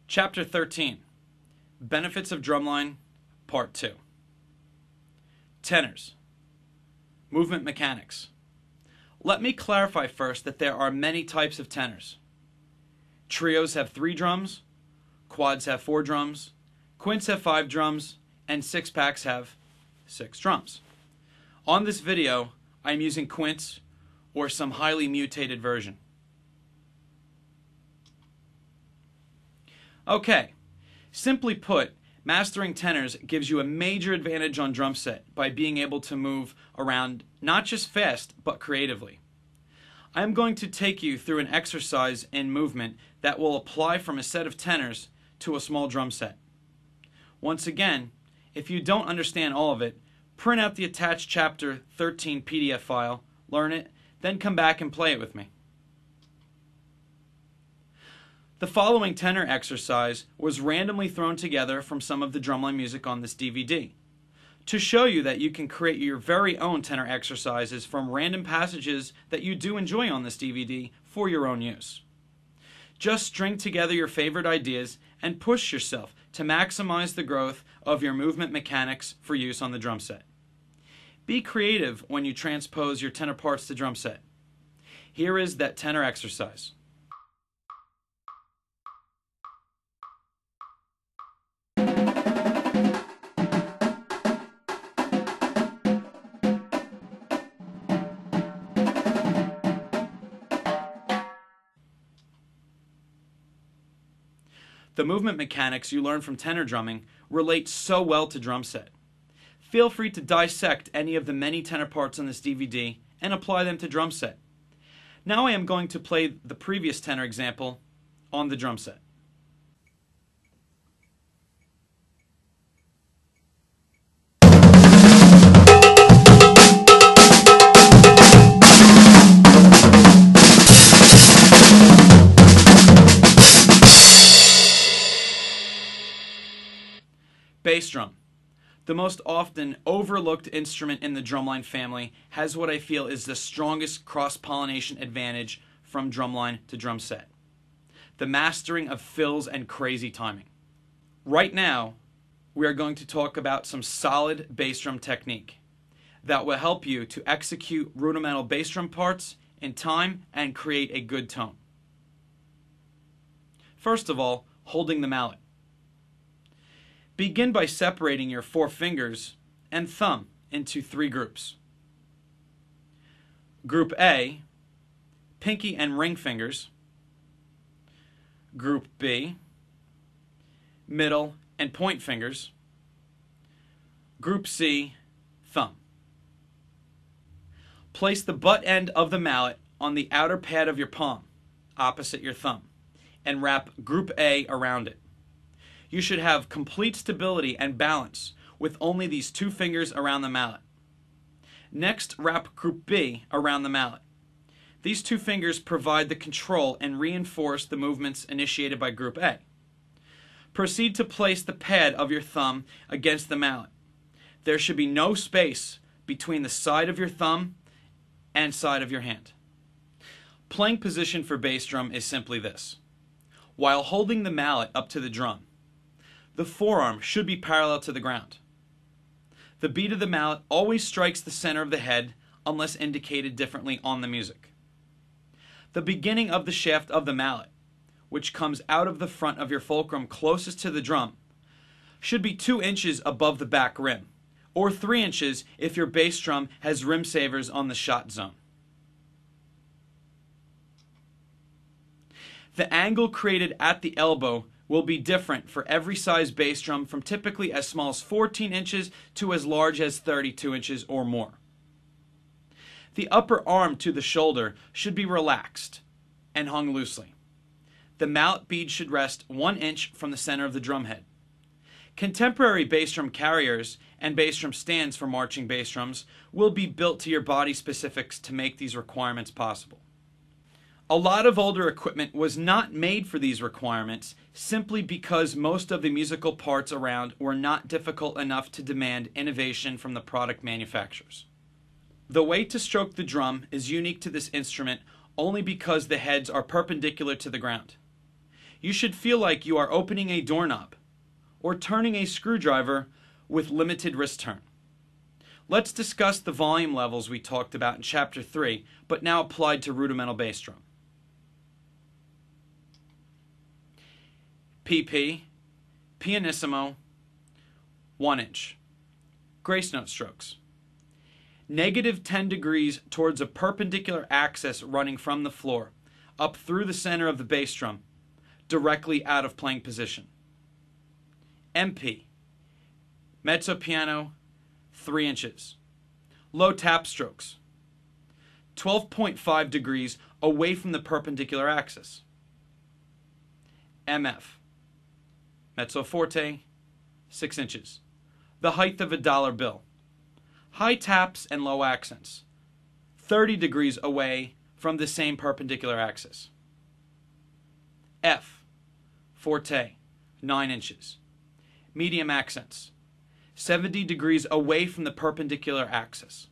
Chapter 13, Benefits of Drumline, Part 2. Tenors. Movement mechanics. Let me clarify first that there are many types of tenors. Trios have 3 drums, quads have 4 drums, quints have 5 drums, and 6-packs have 6 drums. On this video, I am using quints or some highly mutated version. Okay, simply put, mastering tenors gives you a major advantage on drum set by being able to move around not just fast, but creatively. I am going to take you through an exercise in movement that will apply from a set of tenors to a small drum set. Once again, if you don't understand all of it, print out the attached Chapter 13 PDF file, learn it, then come back and play it with me. The following tenor exercise was randomly thrown together from some of the drumline music on this DVD to show you that you can create your very own tenor exercises from random passages that you do enjoy on this DVD for your own use. Just string together your favorite ideas and push yourself to maximize the growth of your movement mechanics for use on the drum set. Be creative when you transpose your tenor parts to drum set. Here is that tenor exercise. The movement mechanics you learn from tenor drumming relate so well to drum set. Feel free to dissect any of the many tenor parts on this DVD and apply them to drum set. Now I am going to play the previous tenor example on the drum set. Bass drum. The most often overlooked instrument in the drumline family has what I feel is the strongest cross-pollination advantage from drumline to drum set. The mastering of fills and crazy timing. Right now, we are going to talk about some solid bass drum technique that will help you to execute rudimental bass drum parts in time and create a good tone. First of all, holding the mallet. Begin by separating your 4 fingers and thumb into 3 groups. Group A, pinky and ring fingers. Group B, middle and point fingers. Group C, thumb. Place the butt end of the mallet on the outer pad of your palm, opposite your thumb, and wrap Group A around it. You should have complete stability and balance with only these 2 fingers around the mallet. Next, wrap Group B around the mallet. These 2 fingers provide the control and reinforce the movements initiated by Group A. Proceed to place the pad of your thumb against the mallet. There should be no space between the side of your thumb and side of your hand. Playing position for bass drum is simply this. While holding the mallet up to the drum, the forearm should be parallel to the ground. The beat of the mallet always strikes the center of the head unless indicated differently on the music. The beginning of the shaft of the mallet, which comes out of the front of your fulcrum closest to the drum, should be 2 inches above the back rim, or 3 inches if your bass drum has rim savers on the shot zone. The angle created at the elbow will be different for every size bass drum, from typically as small as 14 inches to as large as 32 inches or more. The upper arm to the shoulder should be relaxed and hung loosely. The mallet bead should rest 1 inch from the center of the drum head. Contemporary bass drum carriers and bass drum stands for marching bass drums will be built to your body specifics to make these requirements possible. A lot of older equipment was not made for these requirements simply because most of the musical parts around were not difficult enough to demand innovation from the product manufacturers. The way to stroke the drum is unique to this instrument only because the heads are perpendicular to the ground. You should feel like you are opening a doorknob or turning a screwdriver with limited wrist turn. Let's discuss the volume levels we talked about in Chapter 3, but now applied to rudimental bass drum. PP, pianissimo, 1 inch. Grace note strokes. -10 degrees towards a perpendicular axis running from the floor, up through the center of the bass drum, directly out of playing position. MP, mezzo piano, 3 inches. Low tap strokes. 12.5 degrees away from the perpendicular axis. MF, mezzo forte, 6 inches. The height of a dollar bill. High taps and low accents. 30 degrees away from the same perpendicular axis. F, forte, 9 inches. Medium accents. 70 degrees away from the perpendicular axis.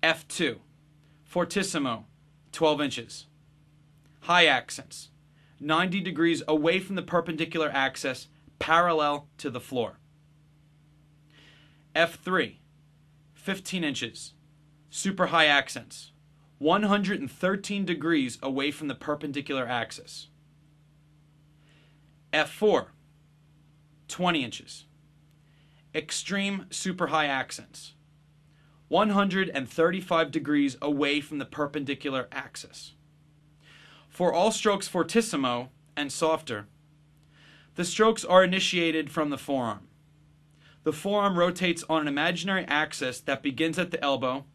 F2, fortissimo, 12 inches. High accents. 90 degrees away from the perpendicular axis, parallel to the floor. F3, 15 inches. Super high accents. 113 degrees away from the perpendicular axis. F4, 20 inches. Extreme super high accents. 135 degrees away from the perpendicular axis. For all strokes fortissimo and softer, the strokes are initiated from the forearm. The forearm rotates on an imaginary axis that begins at the elbow,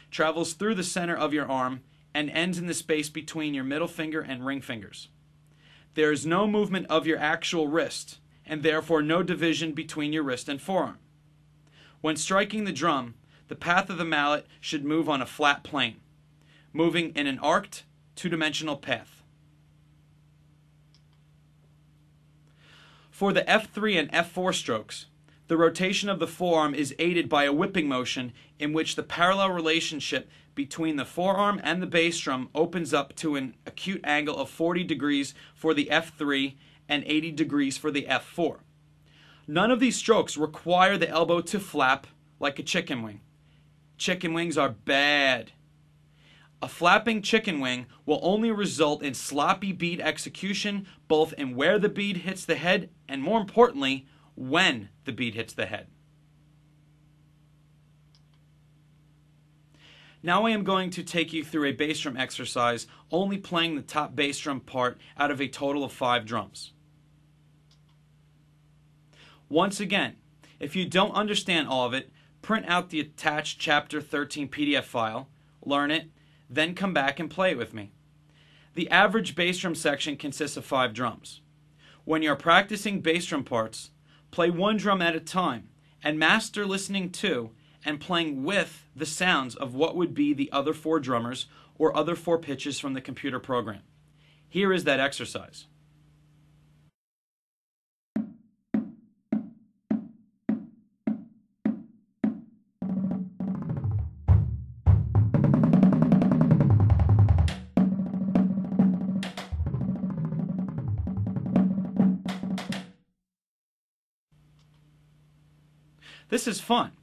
travels through the center of your arm, and ends in the space between your middle finger and ring fingers. There is no movement of your actual wrist, and therefore no division between your wrist and forearm. When striking the drum, the path of the mallet should move on a flat plane, moving in an arced, two-dimensional path. For the F3 and F4 strokes, the rotation of the forearm is aided by a whipping motion in which the parallel relationship between the forearm and the bass drum opens up to an acute angle of 40 degrees for the F3 and 80 degrees for the F4. None of these strokes require the elbow to flap like a chicken wing. Chicken wings are bad. A flapping chicken wing will only result in sloppy beat execution, both in where the beat hits the head and, more importantly, when the beat hits the head. Now I am going to take you through a bass drum exercise, only playing the top bass drum part out of a total of 5 drums. Once again, if you don't understand all of it, print out the attached Chapter 13 PDF file, learn it, then come back and play it with me. The average bass drum section consists of 5 drums. When you're practicing bass drum parts, play 1 drum at a time and master listening to and playing with the sounds of what would be the other 4 drummers or other 4 pitches from the computer program. Here is that exercise. This is fun.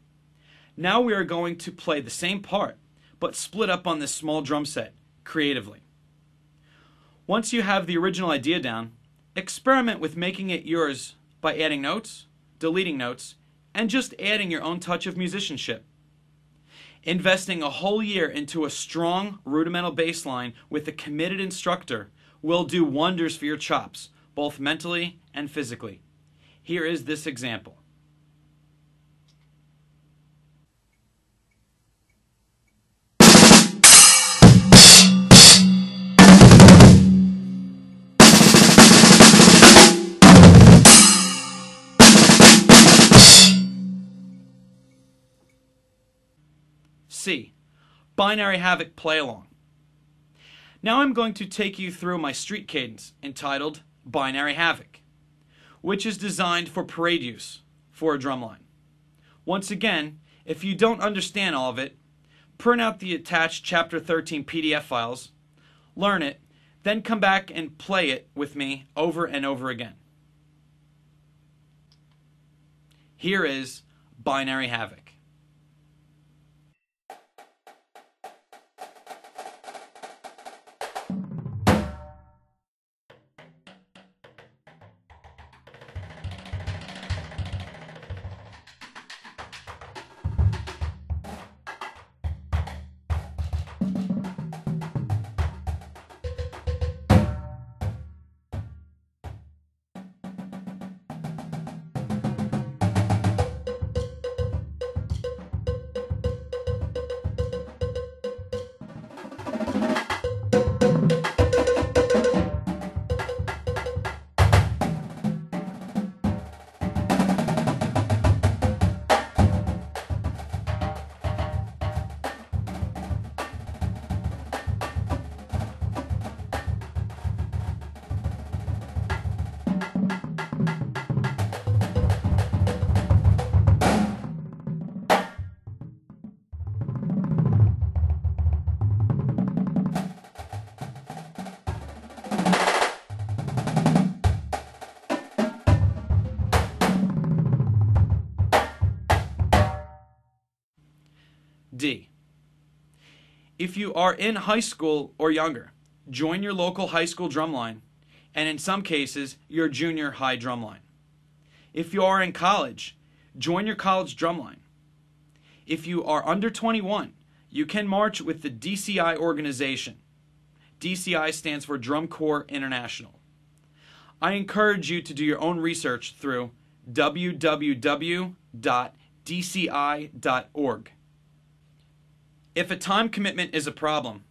Now we are going to play the same part, but split up on this small drum set, creatively. Once you have the original idea down, experiment with making it yours by adding notes, deleting notes, and just adding your own touch of musicianship. Investing a whole year into a strong rudimental bass line with a committed instructor will do wonders for your chops, both mentally and physically. Here is this example. C. Binary Havoc Play Along. Now I'm going to take you through my street cadence entitled Binary Havoc, which is designed for parade use for a drumline. Once again, if you don't understand all of it, print out the attached Chapter 13 PDF files, learn it, then come back and play it with me over and over again. Here is Binary Havoc. D. If you are in high school or younger, join your local high school drumline, and in some cases, your junior high drumline. If you are in college, join your college drumline. If you are under 21, you can march with the DCI organization. DCI stands for Drum Corps International. I encourage you to do your own research through www.dci.org. If a time commitment is a problem,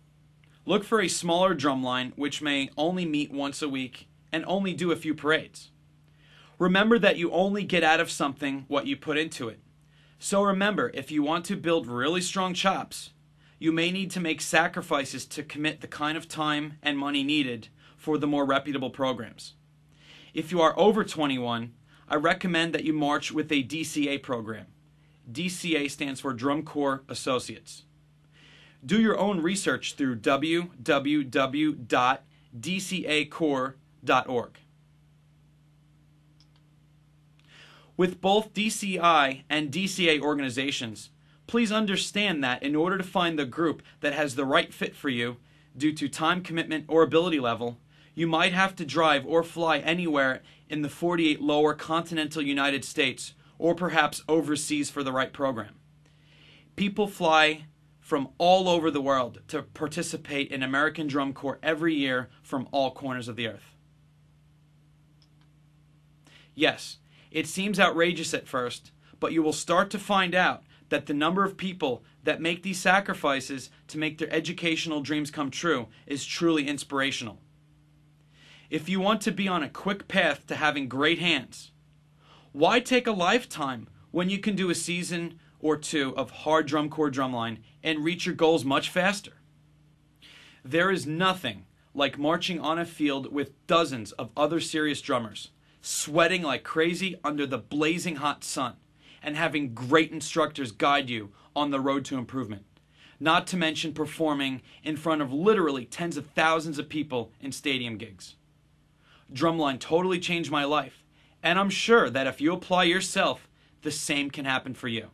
look for a smaller drumline which may only meet once a week and only do a few parades. Remember that you only get out of something what you put into it. So remember, if you want to build really strong chops, you may need to make sacrifices to commit the kind of time and money needed for the more reputable programs. If you are over 21, I recommend that you march with a DCA program. DCA stands for Drum Corps Associates. Do your own research through www.dcacorps.org. With both DCI and DCA organizations, please understand that in order to find the group that has the right fit for you, due to time commitment or ability level, you might have to drive or fly anywhere in the 48 lower continental United States or perhaps overseas for the right program. People fly from all over the world to participate in American Drum Corps every year from all corners of the earth. Yes, it seems outrageous at first, but you will start to find out that the number of people that make these sacrifices to make their educational dreams come true is truly inspirational. If you want to be on a quick path to having great hands, why take a lifetime when you can do a season or two of hard drum corps drumline and reach your goals much faster? There is nothing like marching on a field with dozens of other serious drummers, sweating like crazy under the blazing hot sun, and having great instructors guide you on the road to improvement, not to mention performing in front of literally tens of thousands of people in stadium gigs. Drumline totally changed my life, and I'm sure that if you apply yourself, the same can happen for you.